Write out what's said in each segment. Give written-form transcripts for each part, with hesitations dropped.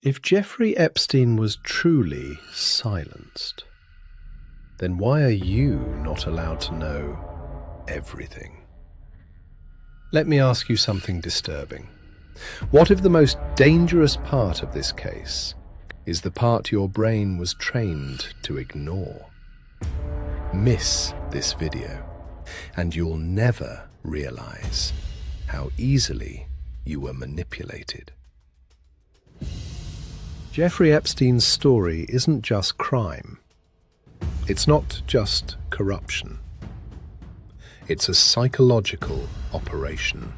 If Jeffrey Epstein was truly silenced, then why are you not allowed to know everything? Let me ask you something disturbing. What if the most dangerous part of this case is the part your brain was trained to ignore? Miss this video, and you'll never realize how easily you were manipulated. Jeffrey Epstein's story isn't just crime. It's not just corruption. It's a psychological operation.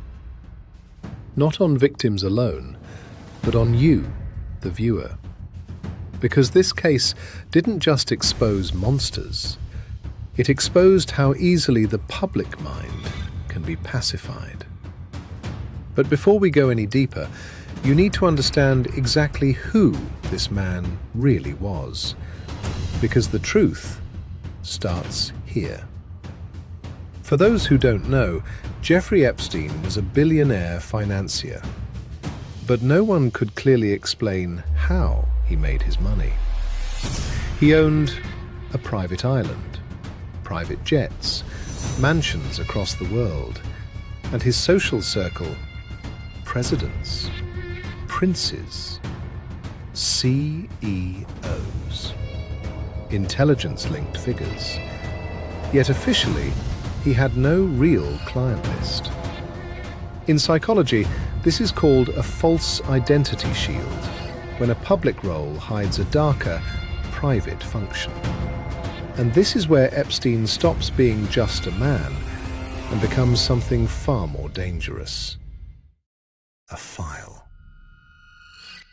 Not on victims alone, but on you, the viewer. Because this case didn't just expose monsters, it exposed how easily the public mind can be pacified. But before we go any deeper, you need to understand exactly who this man really was, because the truth starts here. For those who don't know, Jeffrey Epstein was a billionaire financier, but no one could clearly explain how he made his money. He owned a private island, private jets, mansions across the world, and his social circle, presidents, princes, CEOs, intelligence-linked figures. Yet officially, he had no real client list. In psychology, this is called a false identity shield, when a public role hides a darker, private function. And this is where Epstein stops being just a man and becomes something far more dangerous: a file.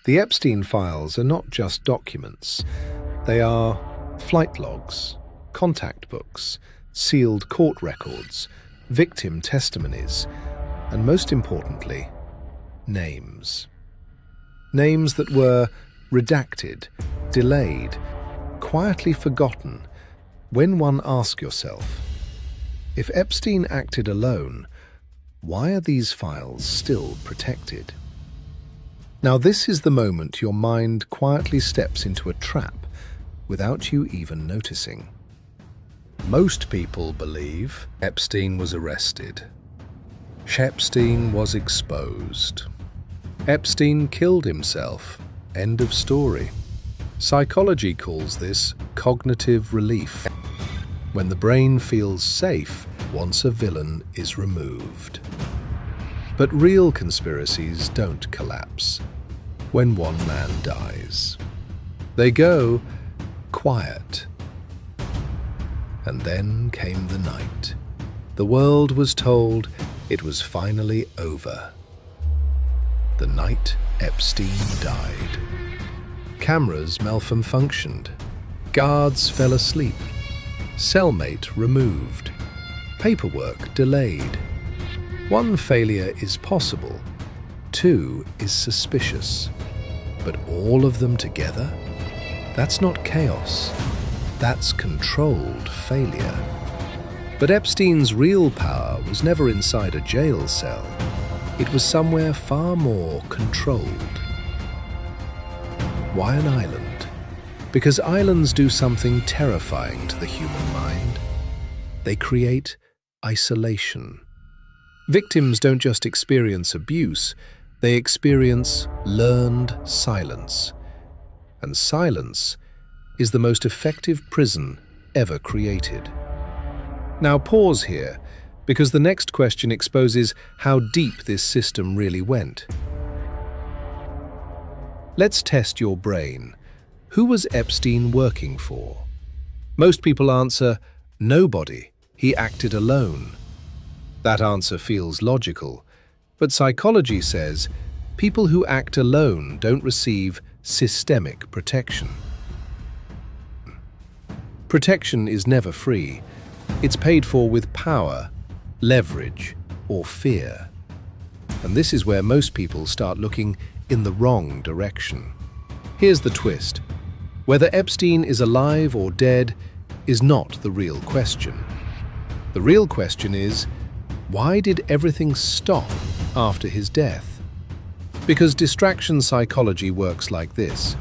The Epstein files are not just documents. They are flight logs, contact books, sealed court records, victim testimonies, and most importantly, names. Names that were redacted, delayed, quietly forgotten. When one asks yourself, if Epstein acted alone, why are these files still protected? Now, this is the moment your mind quietly steps into a trap without you even noticing. Most people believe Epstein was arrested. Epstein was exposed. Epstein killed himself. End of story. Psychology calls this cognitive relief, when the brain feels safe once a villain is removed. But real conspiracies don't collapse when one man dies. They go quiet. And then came the night. The world was told it was finally over. The night Epstein died. Cameras malfunctioned. Guards fell asleep. Cellmate removed. Paperwork delayed. One failure is possible. Two is suspicious. But all of them together? That's not chaos. That's controlled failure. But Epstein's real power was never inside a jail cell. It was somewhere far more controlled. Why an island? Because islands do something terrifying to the human mind. They create isolation. Victims don't just experience abuse, they experience learned silence. And silence is the most effective prison ever created. Now pause here, because the next question exposes how deep this system really went. Let's test your brain. Who was Epstein working for? Most people answer, nobody. He acted alone. That answer feels logical, but psychology says people who act alone don't receive systemic protection. Protection is never free. It's paid for with power, leverage, or fear. And this is where most people start looking in the wrong direction. Here's the twist. Whether Epstein is alive or dead is not the real question. The real question is, why did everything stop after his death? Because distraction psychology works like this.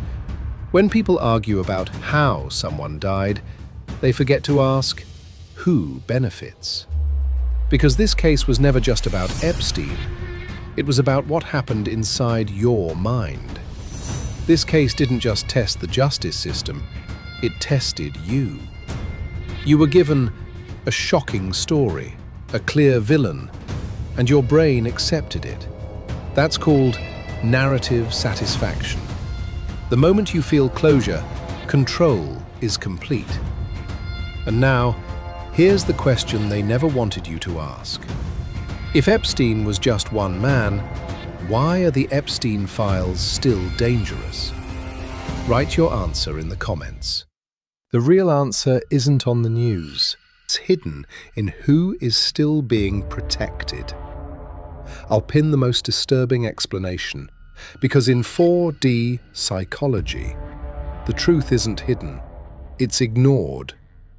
When people argue about how someone died, they forget to ask, who benefits? Because this case was never just about Epstein. It was about what happened inside your mind. This case didn't just test the justice system, it tested you. You were given a shocking story, a clear villain, and your brain accepted it. That's called narrative satisfaction. The moment you feel closure, control is complete. And now, here's the question they never wanted you to ask. If Epstein was just one man, why are the Epstein files still dangerous? Write your answer in the comments. The real answer isn't on the news. It's hidden in who is still being protected. I'll pin the most disturbing explanation, because in 4D psychology, the truth isn't hidden, it's ignored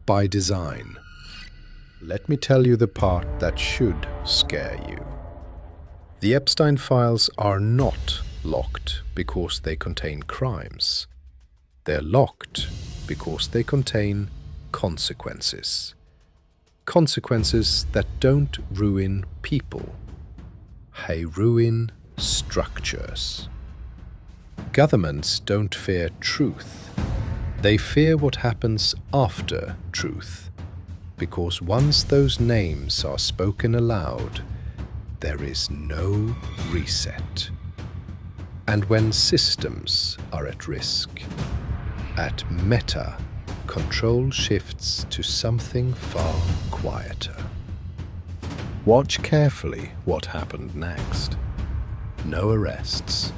by design. Let me tell you the part that should scare you. The Epstein files are not locked because they contain crimes. They're locked because they contain consequences. Consequences that don't ruin people. They ruin structures. Governments don't fear truth. They fear what happens after truth. Because once those names are spoken aloud, there is no reset. And when systems are at risk, at meta, control shifts to something far quieter. Watch carefully what happened next. No arrests,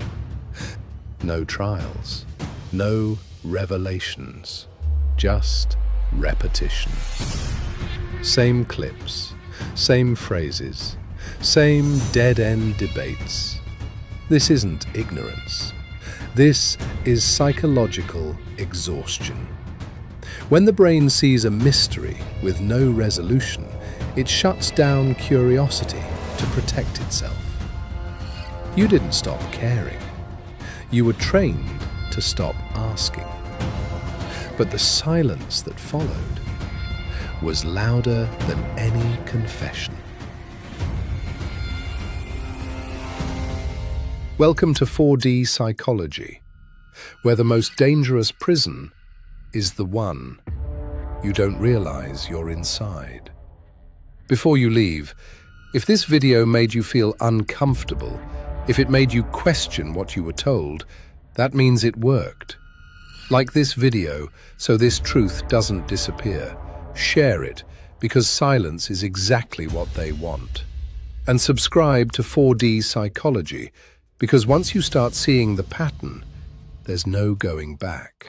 no trials, no revelations, just repetition. Same clips, same phrases, same dead-end debates. This isn't ignorance. This is psychological exhaustion. When the brain sees a mystery with no resolution, it shuts down curiosity to protect itself. You didn't stop caring. You were trained to stop asking. But the silence that followed was louder than any confession. Welcome to 4D psychology, where the most dangerous prison is the one you don't realize you're inside. Before you leave, if this video made you feel uncomfortable, if it made you question what you were told, that means it worked. Like this video, so this truth doesn't disappear. Share it, because silence is exactly what they want. And subscribe to 4D psychology, because once you start seeing the pattern, there's no going back.